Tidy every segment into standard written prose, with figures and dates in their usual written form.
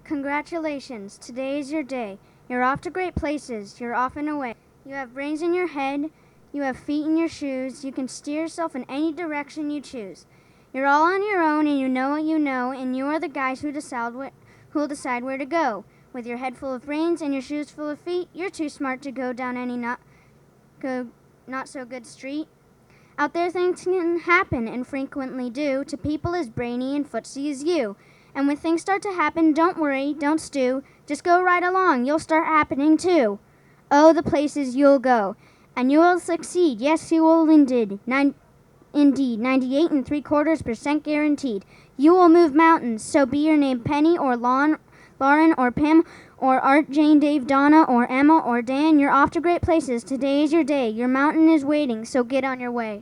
Congratulations, today is your day. You're off to great places, you're off and away. You have brains in your head, you have feet in your shoes, you can steer yourself in any direction you choose. You're all on your own and you know what you know, and you are the guys who will decide where to go. With your head full of brains and your shoes full of feet, you're too smart to go down any not so good street. Out there things can happen and frequently do to people as brainy and footsy as you. And when things start to happen, don't worry, don't stew. Just go right along, you'll start happening too. Oh, the places you'll go. And you will succeed, yes you will indeed. 98.75% guaranteed. You will move mountains, so be your name Penny or Lauren or Pim or Art, Jane, Dave, Donna or Emma or Dan. You're off to great places. Today is your day. Your mountain is waiting, so get on your way.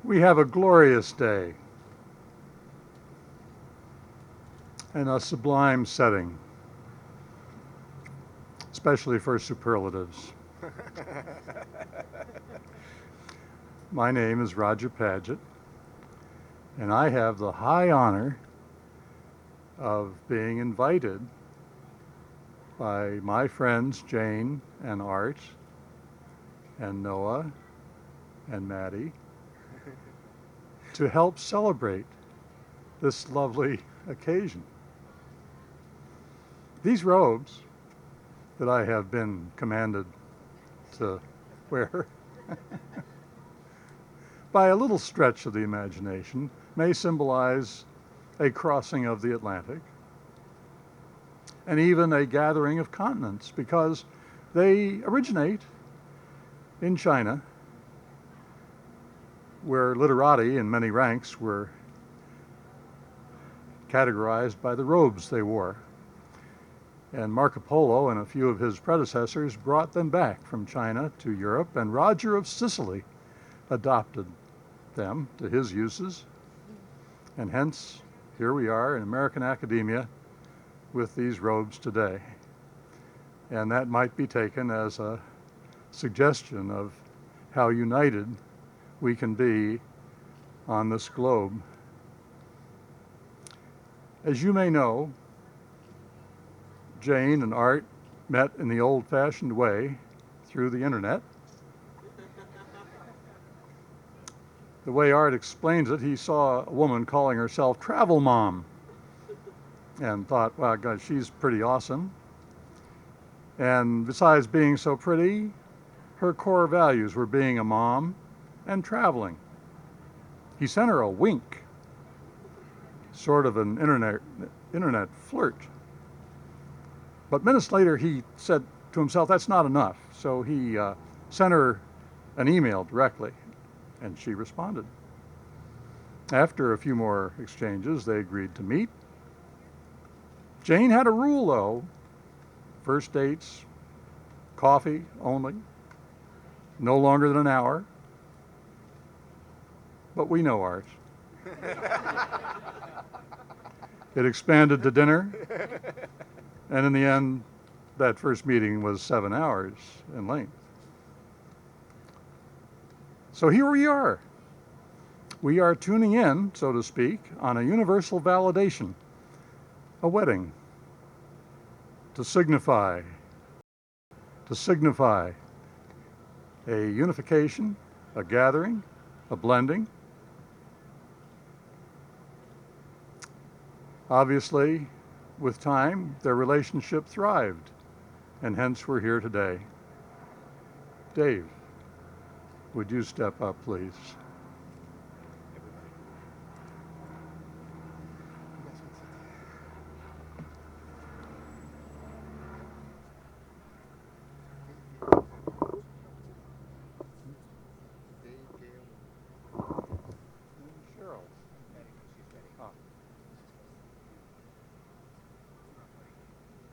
We have a glorious day and a sublime setting, especially for superlatives. My name is Roger Paget, and I have the high honor of being invited by my friends Jane and Art and Noah and Maddie to help celebrate this lovely occasion. These robes that I have been commanded to wear, by a little stretch of the imagination, may symbolize a crossing of the Atlantic and even a gathering of continents, because they originate in China, where literati in many ranks were categorized by the robes they wore. And Marco Polo and a few of his predecessors brought them back from China to Europe, and Roger of Sicily adopted them to his uses. And hence, here we are in American academia with these robes today. And that might be taken as a suggestion of how united we can be on this globe. As you may know, Jane and Art met in the old-fashioned way through the internet. The way Art explains it, he saw a woman calling herself Travel Mom and thought, wow, God, she's pretty awesome. And besides being so pretty, her core values were being a mom and traveling. He sent her a wink, sort of an internet flirt. But minutes later, he said to himself, that's not enough. So he sent her an email directly, and she responded. After a few more exchanges, they agreed to meet. Jane had a rule, though. First dates, coffee only, no longer than an hour. But we know ours. It expanded to dinner, and in the end, that first meeting was 7 hours in length. So here we are. We are tuning in, so to speak, on a universal validation, a wedding, to signify a unification, a gathering, a blending. Obviously, with time, their relationship thrived, and hence we're here today. Dave, would you step up, please? Cheryl.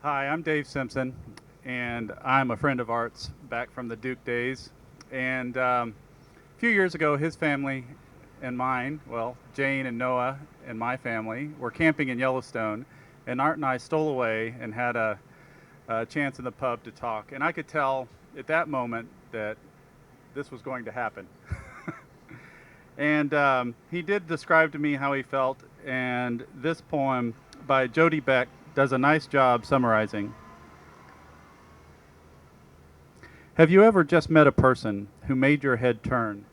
Hi, I'm Dave Simpson, and I'm a friend of Art's back from the Duke days. And a few years ago, his family and mine, well, Jane and Noah and my family, were camping in Yellowstone, and Art and I stole away and had a chance in the pub to talk. And I could tell at that moment that this was going to happen. And he did describe to me how he felt, and this poem by Jody Beck does a nice job summarizing. Have you ever just met a person who made your head turn?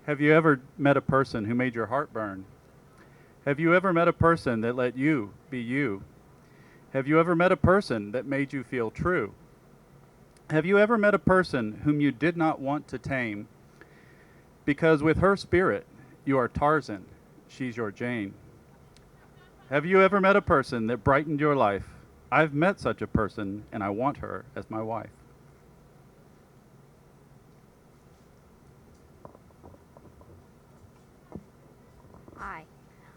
Have you ever met a person who made your heart burn? Have you ever met a person that let you be you? Have you ever met a person that made you feel true? Have you ever met a person whom you did not want to tame? Because with her spirit, you are Tarzan, she's your Jane. Have you ever met a person that brightened your life? I've met such a person, and I want her as my wife. Hi,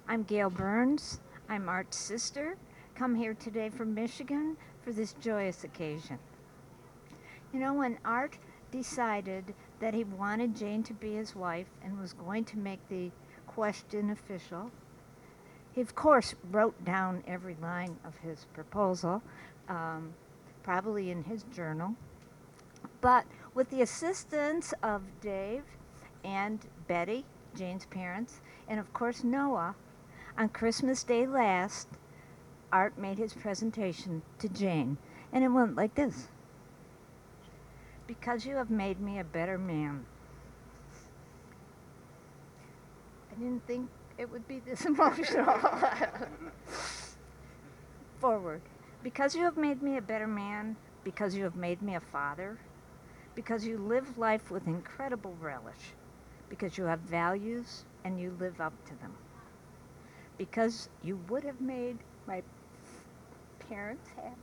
I'm Gail Burns. I'm Art's sister. Come here today from Michigan for this joyous occasion. You know, when Art decided that he wanted Jane to be his wife and was going to make the question official, he, of course, wrote down every line of his proposal, probably in his journal. But with the assistance of Dave and Betty, Jane's parents, and of course Noah, on Christmas Day last, Art made his presentation to Jane. And it went like this. Because you have made me a better man. I didn't think it would be this emotional. Forward. Because you have made me a better man, because you have made me a father, because you live life with incredible relish, because you have values and you live up to them, because you would have made my parents happy,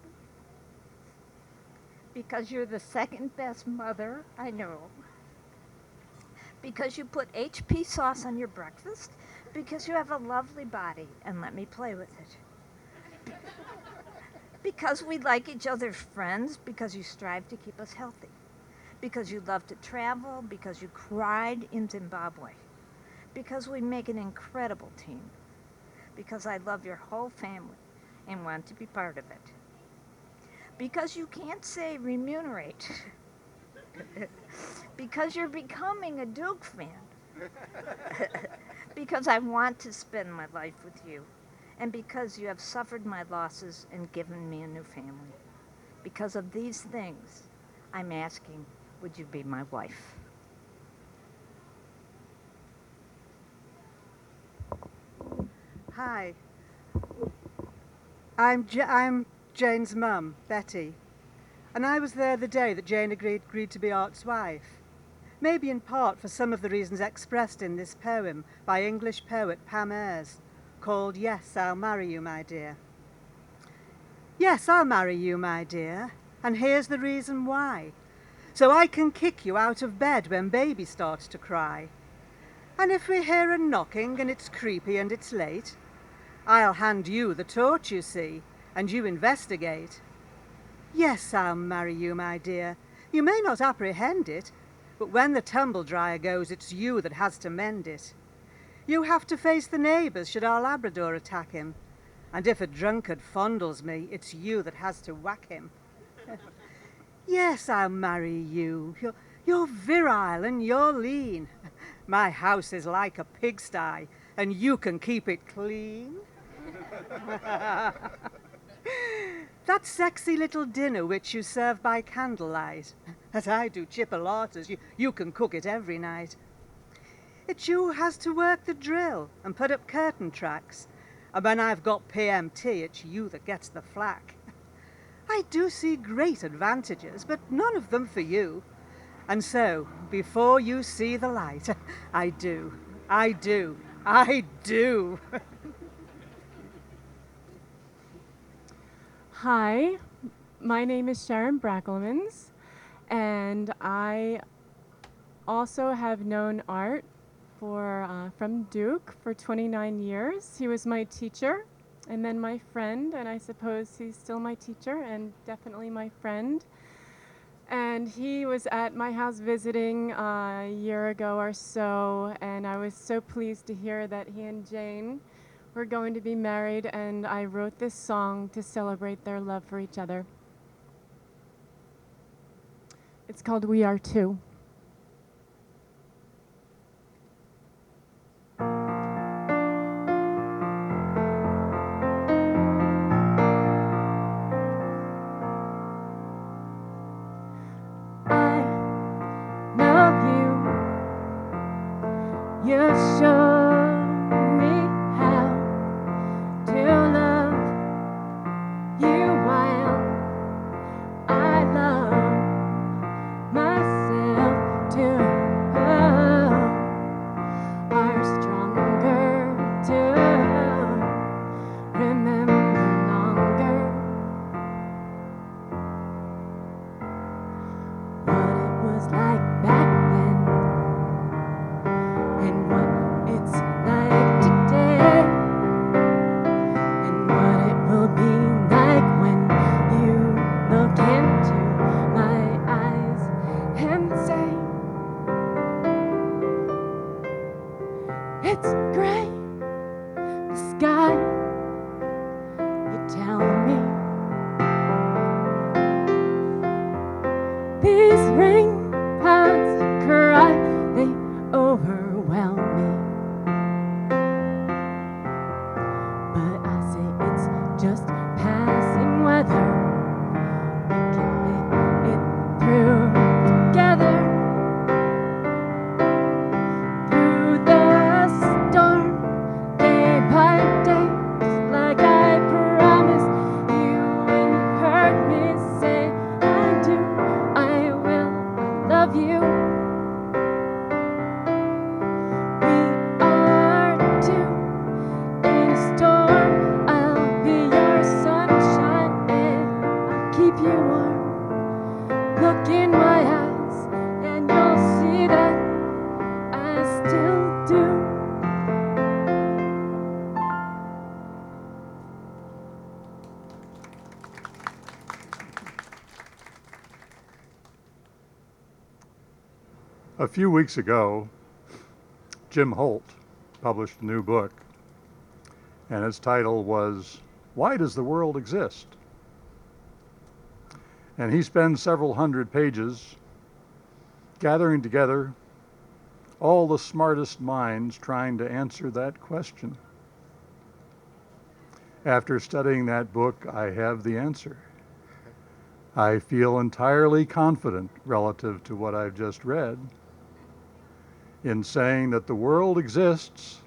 because you're the second best mother I know, because you put HP sauce on your breakfast, because you have a lovely body and let me play with it. Because we like each other's friends, because you strive to keep us healthy, because you love to travel, because you cried in Zimbabwe, because we make an incredible team, because I love your whole family and want to be part of it, because you can't say remunerate, because you're becoming a Duke fan, because I want to spend my life with you, and because you have suffered my losses and given me a new family. Because of these things, I'm asking, would you be my wife? Hi. I'm Jane's mum, Betty. And I was there the day that Jane agreed to be Art's wife. Maybe in part for some of the reasons expressed in this poem by English poet Pam Ayres, called Yes, I'll Marry You, My Dear. Yes, I'll marry you, my dear, and here's the reason why. So I can kick you out of bed when baby starts to cry. And if we hear a knocking and it's creepy and it's late, I'll hand you the torch, you see, and you investigate. Yes, I'll marry you, my dear. You may not apprehend it, but when the tumble dryer goes, it's you that has to mend it. You have to face the neighbours should our Labrador attack him. And if a drunkard fondles me, it's you that has to whack him. Yes, I'll marry you. You're virile and you're lean. My house is like a pigsty, and you can keep it clean. That sexy little dinner which you serve by candlelight, as I do chipolatas, you can cook it every night. It's you who has to work the drill and put up curtain tracks, and when I've got PMT, it's you that gets the flack. I do see great advantages, but none of them for you. And so, before you see the light, I do. Hi, my name is Sharon Brackelmans, and I also have known Art from Duke for 29 years. He was my teacher and then my friend, and I suppose he's still my teacher and definitely my friend. And he was at my house visiting a year ago or so, and I was so pleased to hear that he and Jane were going to be married, and I wrote this song to celebrate their love for each other. It's called We Are Two. You show me how to love you while I love myself too. Are stronger to remember longer what it was like back then. And what it's like today, and what it will be like when you look into my eyes and say, it's gray, the sky, you tell me. These rain clouds cry, they overwhelm me. But I say it's just passing weather. We can make it through together. Through the storm, day by day, just like I promised you when you heard me say I do, I will, I love you. Keep you warm. Look in my eyes, and you'll see that I still do. A few weeks ago, Jim Holt published a new book, and its title was Why Does the World Exist? And he spends several hundred pages gathering together all the smartest minds trying to answer that question. After studying that book, I have the answer. I feel entirely confident relative to what I've just read in saying that the world exists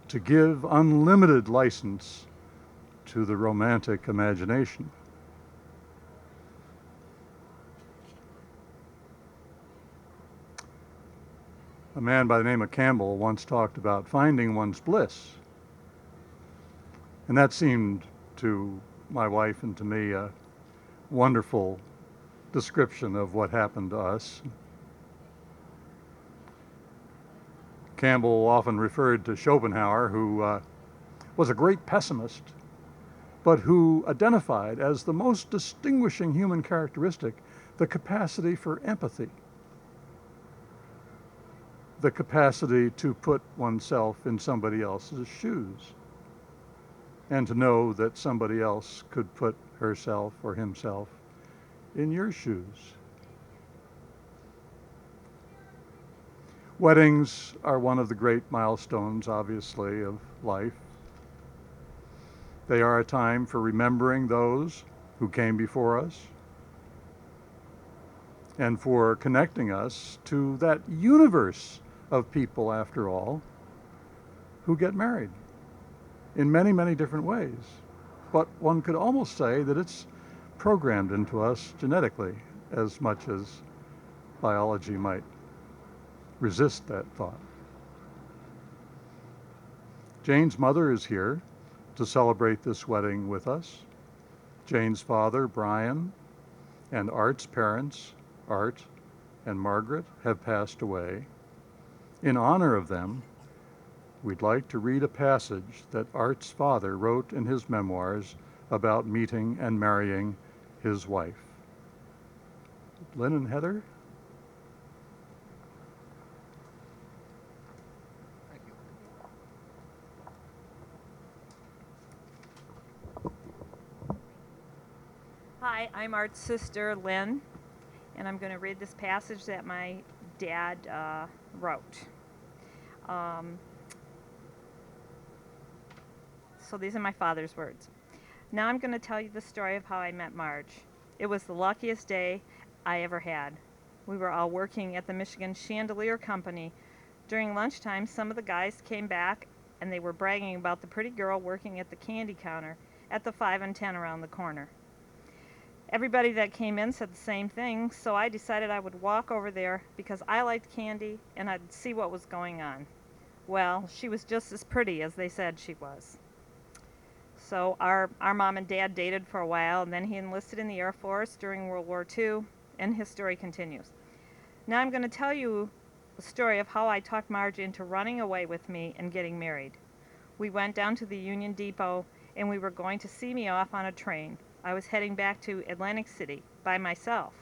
to give unlimited license to the romantic imagination. A man by the name of Campbell once talked about finding one's bliss. And that seemed to my wife and to me a wonderful description of what happened to us. Campbell often referred to Schopenhauer, who was a great pessimist but who identified as the most distinguishing human characteristic the capacity for empathy, the capacity to put oneself in somebody else's shoes, and to know that somebody else could put herself or himself in your shoes. Weddings are one of the great milestones, obviously, of life. They are a time for remembering those who came before us and for connecting us to that universe of people, after all, who get married in many, many different ways. But one could almost say that it's programmed into us genetically as much as biology might resist that thought. Jane's mother is here to celebrate this wedding with us. Jane's father, Brian, and Art's parents, Art and Margaret, have passed away. In honor of them, we'd like to read a passage that Art's father wrote in his memoirs about meeting and marrying his wife. Lynn and Heather? Hi, I'm Art's sister, Lynn, and I'm going to read this passage that my dad wrote. So these are my father's words. Now I'm going to tell you the story of how I met Marge. It was the luckiest day I ever had. We were all working at the Michigan Chandelier Company. During lunchtime, some of the guys came back and they were bragging about the pretty girl working at the candy counter at the 5 and 10 around the corner. Everybody that came in said the same thing, so I decided I would walk over there because I liked candy and I'd see what was going on. Well, she was just as pretty as they said she was. So our mom and dad dated for a while, and then he enlisted in the Air Force during World War II, and his story continues. Now I'm going to tell you the story of how I talked Marge into running away with me and getting married. We went down to the Union Depot, and we were going to see me off on a train. I was heading back to Atlantic City by myself.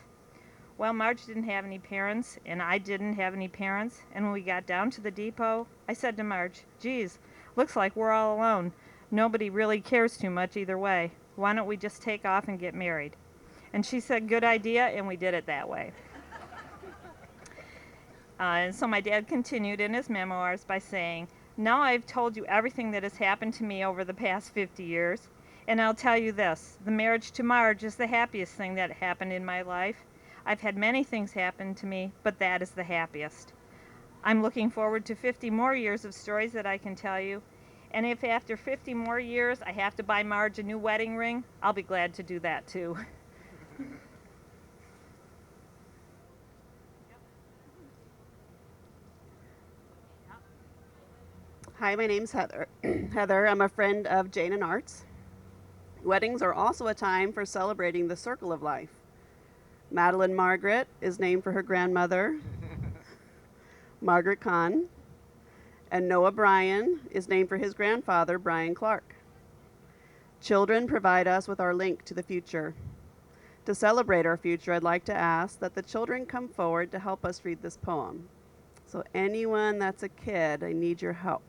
Well, Marge didn't have any parents, and I didn't have any parents, and when we got down to the depot, I said to Marge, "Geez, looks like we're all alone. Nobody really cares too much either way. Why don't we just take off and get married?" And she said, "Good idea," and we did it that way. And so my dad continued in his memoirs by saying, "Now I've told you everything that has happened to me over the past 50 years. And I'll tell you this, the marriage to Marge is the happiest thing that happened in my life. I've had many things happen to me, but that is the happiest. I'm looking forward to 50 more years of stories that I can tell you. And if after 50 more years I have to buy Marge a new wedding ring, I'll be glad to do that too." Hi, my name's Heather. Heather, I'm a friend of Jane and Art's. Weddings are also a time for celebrating the circle of life. Madeline Margaret is named for her grandmother, Margaret Kohn, and Noah Bryan is named for his grandfather, Brian Clark. Children provide us with our link to the future. To celebrate our future, I'd like to ask that the children come forward to help us read this poem. So anyone that's a kid, I need your help.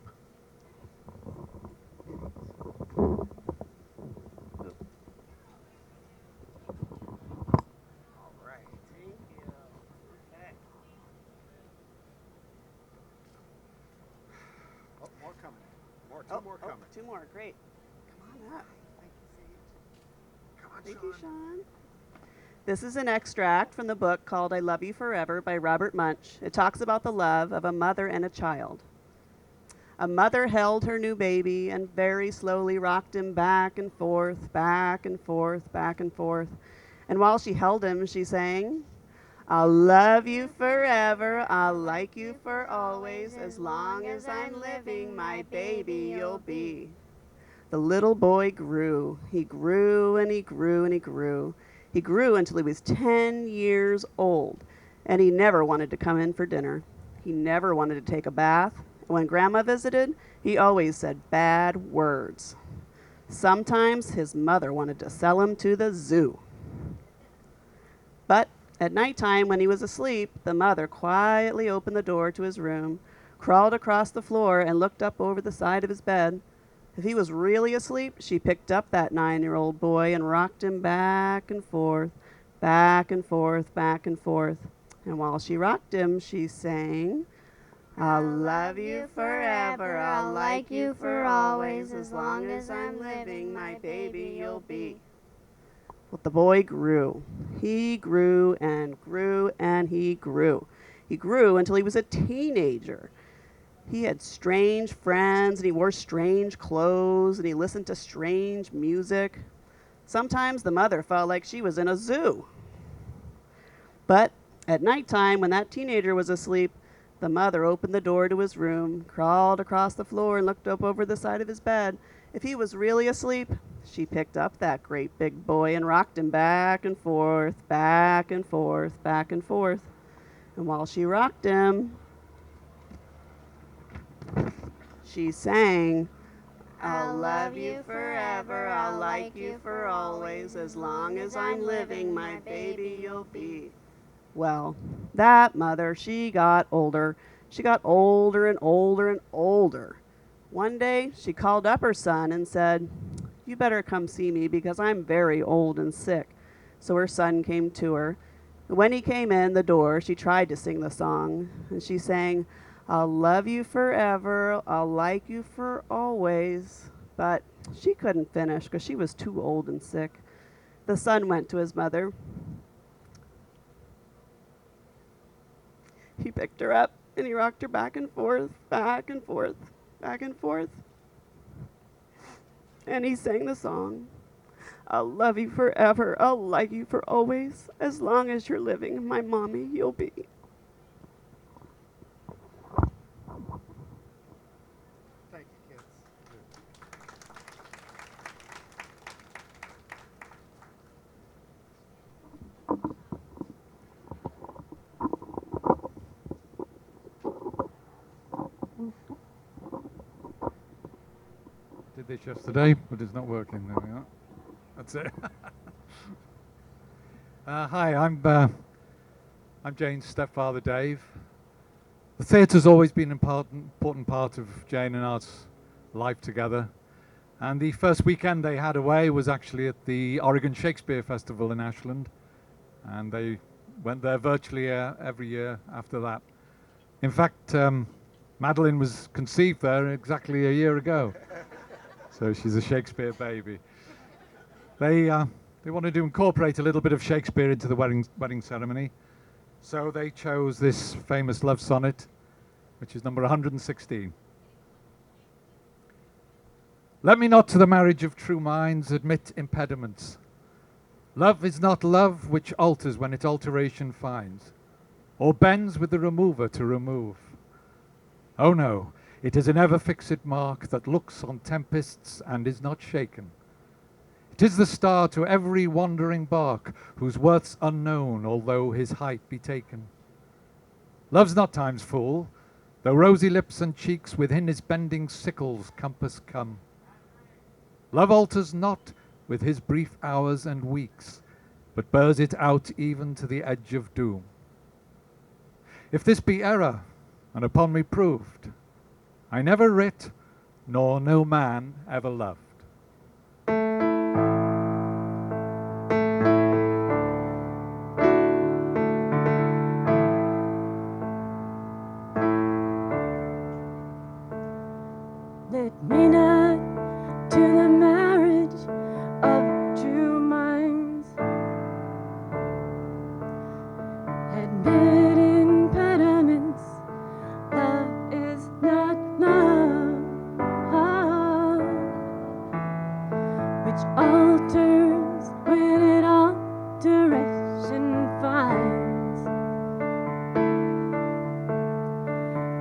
Two more, great. Come on up. Thank you, Sean. This is an extract from the book called I Love You Forever by Robert Munch. It talks about the love of a mother and a child. A mother held her new baby and very slowly rocked him back and forth, back and forth, back and forth. And while she held him, she sang, "I'll love you forever, I'll like you for always, as long as I'm living, my baby you'll be." The little boy grew. He grew and he grew and he grew. He grew until he was 10 years old, and he never wanted to come in for dinner. He never wanted to take a bath. When Grandma visited, he always said bad words. Sometimes his mother wanted to sell him to the zoo. But at nighttime, when he was asleep, the mother quietly opened the door to his room, crawled across the floor, and looked up over the side of his bed. If he was really asleep, she picked up that 9-year-old boy and rocked him back and forth, back and forth, back and forth. And while she rocked him, she sang, I'll love you forever, I'll like you for always, as long as I'm living, my baby you'll be. Well, the boy grew. He grew and grew and he grew. He grew until he was a teenager. He had strange friends and he wore strange clothes and he listened to strange music. Sometimes the mother felt like she was in a zoo. But at nighttime, when that teenager was asleep, the mother opened the door to his room, crawled across the floor, and looked up over the side of his bed. If he was really asleep, she picked up that great big boy and rocked him back and forth, back and forth, back and forth. And while she rocked him, she sang, I'll love you forever, I'll like you for always, as long as I'm living, my baby you'll be. Well, that mother, she got older. She got older and older and older. One day, she called up her son and said, you better come see me because I'm very old and sick. So her son came to her. When he came in the door, she tried to sing the song, and she sang, I'll love you forever, I'll like you for always. But she couldn't finish because she was too old and sick. The son went to his mother. He picked her up and he rocked her back and forth, back and forth, back and forth. And he sang the song, I'll love you forever, I'll like you for always, as long as you're living, my mommy you'll be. Thank you, kids. Did this yesterday, but it's not working. There we are. That's it. Hi, I'm Jane's stepfather, Dave. The theatre's always been an important part of Jane and Art's life together. And the first weekend they had away was actually at the Oregon Shakespeare Festival in Ashland. And they went there virtually every year after that. In fact, Madeline was conceived there exactly a year ago. So she's a Shakespeare baby. They wanted to incorporate a little bit of Shakespeare into the wedding ceremony. So they chose this famous love sonnet, which is number 116. Let me not to the marriage of true minds admit impediments. Love is not love which alters when it alteration finds, or bends with the remover to remove. Oh no, it is an ever-fixed mark that looks on tempests and is not shaken. It is the star to every wandering bark, whose worth's unknown, although his height be taken. Love's not time's fool, though rosy lips and cheeks within his bending sickle's compass come. Love alters not with his brief hours and weeks, but bears it out even to the edge of doom. If this be error, and upon me proved, I never writ, nor no man ever loved. Let me not to the marriage of true minds admit impediments. Love is not love, which alters when it alteration finds,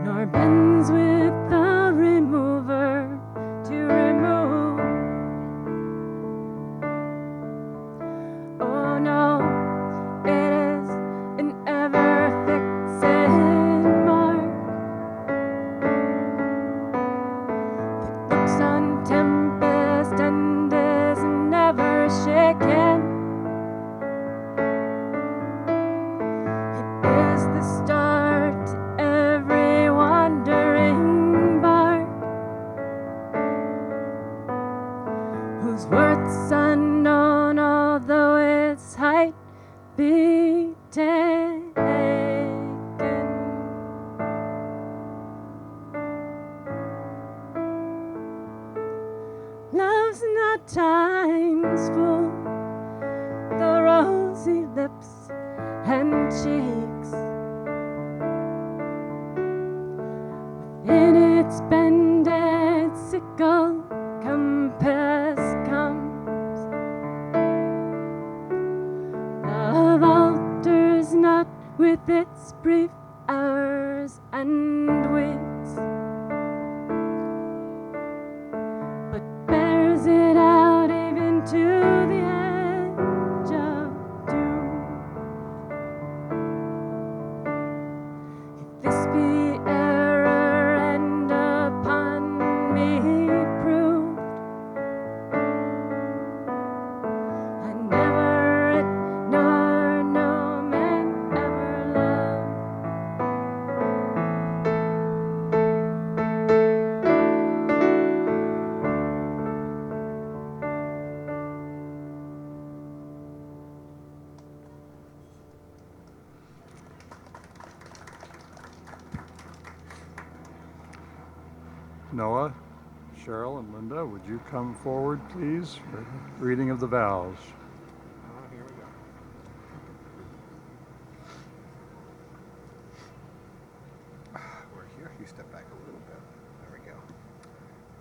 nor bends with the remover to remove. Oh no, it is an ever-fixed mark that looks on tempest and Michigan. It is the start to every wandering bark, whose worth's unknown, although its height be taken. Love's not time's full, the rosy lips and cheeks. In its bended sickle compass comes. Love alters not with its brief hours and weeks, but bears it out even to the edge of doom. If this be error and upon me proved, I never it nor no man ever loved. Noah, Cheryl, and Linda, would you come forward, please, for the reading of the vows? Here we go. We're here. You step back a little bit. There we go.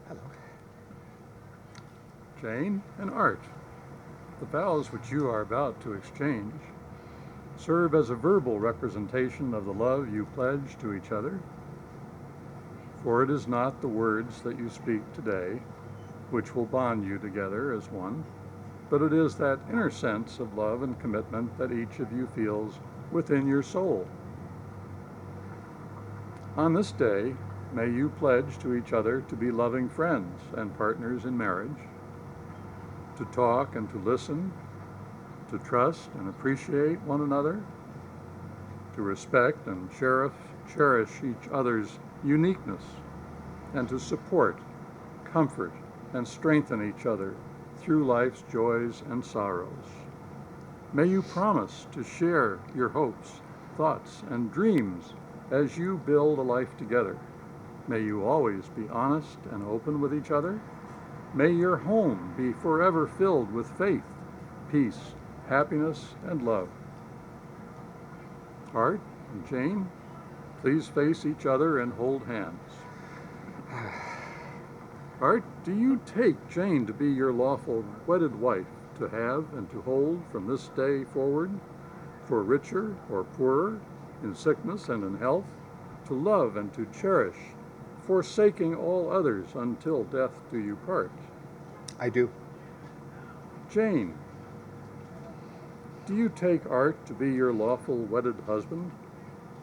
Hello. Jane and Art, the vows which you are about to exchange serve as a verbal representation of the love you pledge to each other. For it is not the words that you speak today which will bond you together as one, but it is that inner sense of love and commitment that each of you feels within your soul. On this day, may you pledge to each other to be loving friends and partners in marriage, to talk and to listen, to trust and appreciate one another, to respect and cherish each other's uniqueness, and to support, comfort, and strengthen each other through life's joys and sorrows. May you promise to share your hopes, thoughts, and dreams as you build a life together. May you always be honest and open with each other. May your home be forever filled with faith, peace, happiness, and love. Art and Jane, please face each other and hold hands. Art, do you take Jane to be your lawful wedded wife, to have and to hold from this day forward, for richer or poorer, in sickness and in health, to love and to cherish, forsaking all others until death do you part? I do. Jane, do you take Art to be your lawful wedded husband,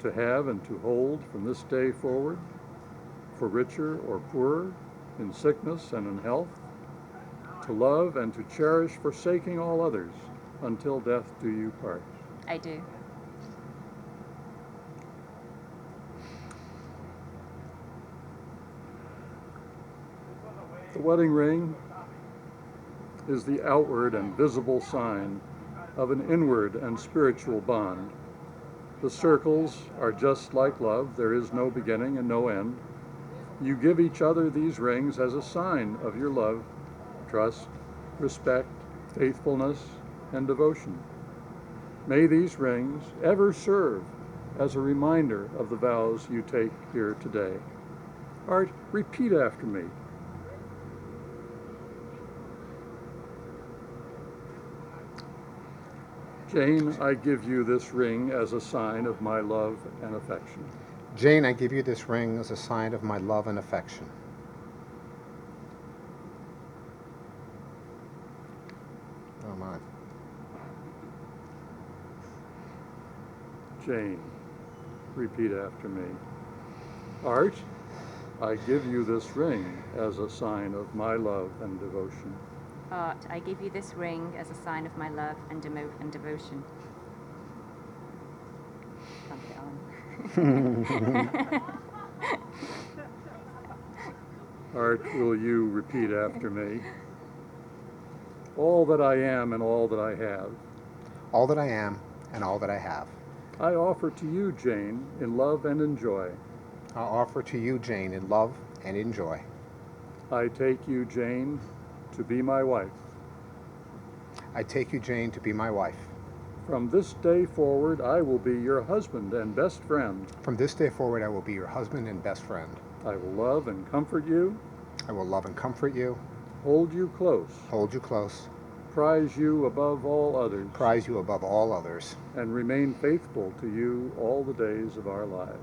to have and to hold from this day forward, for richer or poorer, in sickness and in health, to love and to cherish, forsaking all others, until death do you part? I do. The wedding ring is the outward and visible sign of an inward and spiritual bond. The circles are just like love. There is no beginning and no end. You give each other these rings as a sign of your love, trust, respect, faithfulness, and devotion. May these rings ever serve as a reminder of the vows you take here today. Art, repeat after me. Jane, I give you this ring as a sign of my love and affection. Jane, I give you this ring as a sign of my love and affection. Oh my. Jane, repeat after me. Art, I give you this ring as a sign of my love and devotion. Art, I give you this ring as a sign of my love and devotion. Can't put it on. Art, will you repeat after me? All that I am and all that I have, All that I am and all that I have, I offer to you, Jane, in love and in joy. I offer to you, Jane, in love and in joy. I take you, Jane, to be my wife. I take you, Jane, to be my wife. From this day forward, I will be your husband and best friend. From this day forward, I will be your husband and best friend. I will love and comfort you, I will love and comfort you, hold you close, hold you close, prize you above all others, prize you above all others, and remain faithful to you all the days of our lives.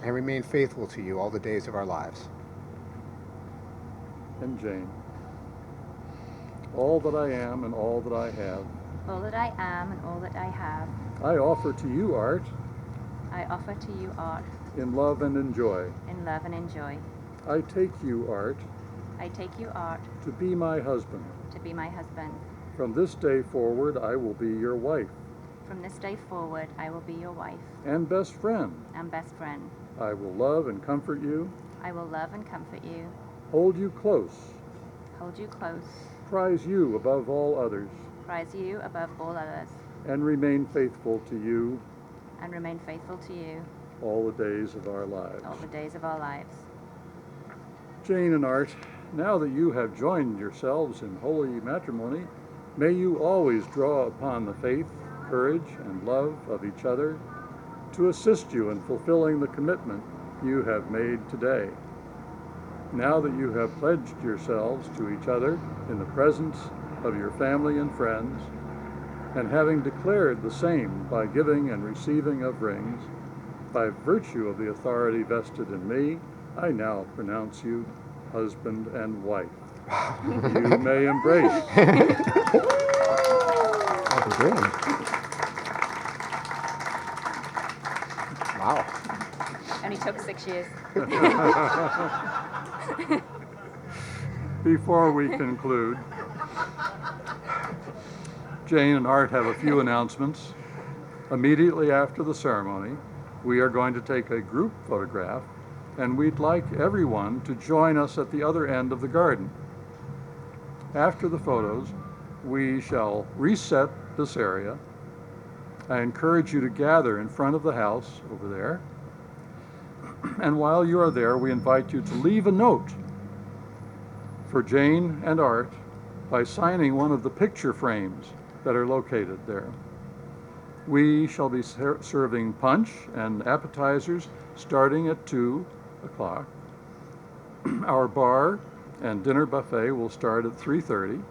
and remain faithful to you all the days of our lives. And Jane, all that I am and all that I have, All that I am and all that I have, I offer to you, Art, I offer to you, Art, in love and in joy. in love and in joy. I take you, Art, I take you, Art, to be my husband. to be my husband. From this day forward, I will be your wife From this day forward, I will be your wife and best friend. and best friend. I will love and comfort you, I will love and comfort you, hold you close, hold you close, prize you above all others, prize you above all others, and remain faithful to you and remain faithful to you all the days of our lives. all the days of our lives. Jane and Art, now that you have joined yourselves in holy matrimony, may you always draw upon the faith, courage, and love of each other to assist you in fulfilling the commitment you have made today. Now that you have pledged yourselves to each other in the presence of your family and friends, and having declared the same by giving and receiving of rings, by virtue of the authority vested in me, I now pronounce you husband and wife. You may embrace. That's good. Wow. Only took 6 years. Before we conclude, Jane and Art have a few announcements. Immediately after the ceremony, we are going to take a group photograph, and we'd like everyone to join us at the other end of the garden. After the photos, we shall reset this area. I encourage you to gather in front of the house over there. And while you are there, we invite you to leave a note for Jane and Art by signing one of the picture frames that are located there. We shall be serving punch and appetizers starting at 2 o'clock. Our bar and dinner buffet will start at 3:30.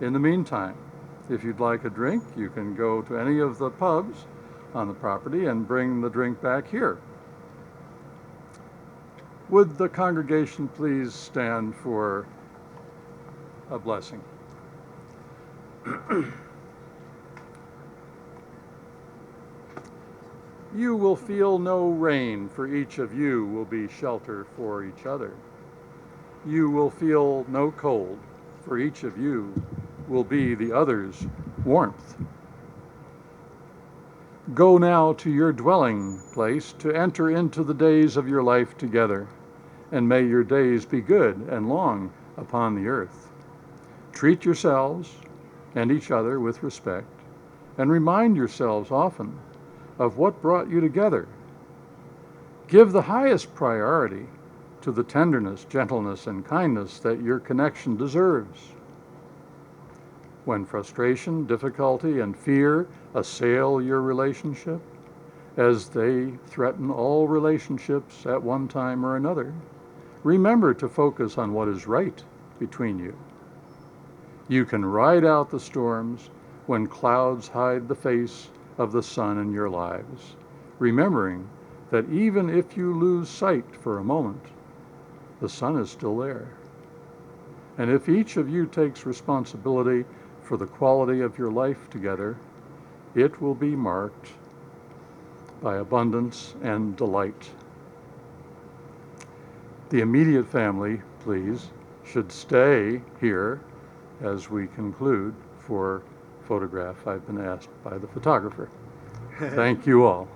In the meantime, if you'd like a drink, you can go to any of the pubs on the property and bring the drink back here. Would the congregation please stand for a blessing? You will feel no rain, for each of you will be shelter for each other. You will feel no cold, for each of you will be the other's warmth. Go now to your dwelling place to enter into the days of your life together, and may your days be good and long upon the earth. Treat yourselves and each other with respect, and remind yourselves often of what brought you together. Give the highest priority to the tenderness, gentleness, and kindness that your connection deserves. When frustration, difficulty, and fear assail your relationship, as they threaten all relationships at one time or another, remember to focus on what is right between you. You can ride out the storms when clouds hide the face of the sun in your lives, remembering that even if you lose sight for a moment, the sun is still there. And if each of you takes responsibility for the quality of your life together, it will be marked by abundance and delight. The immediate family, please, should stay here as we conclude for photograph I've been asked by the photographer. Thank you all.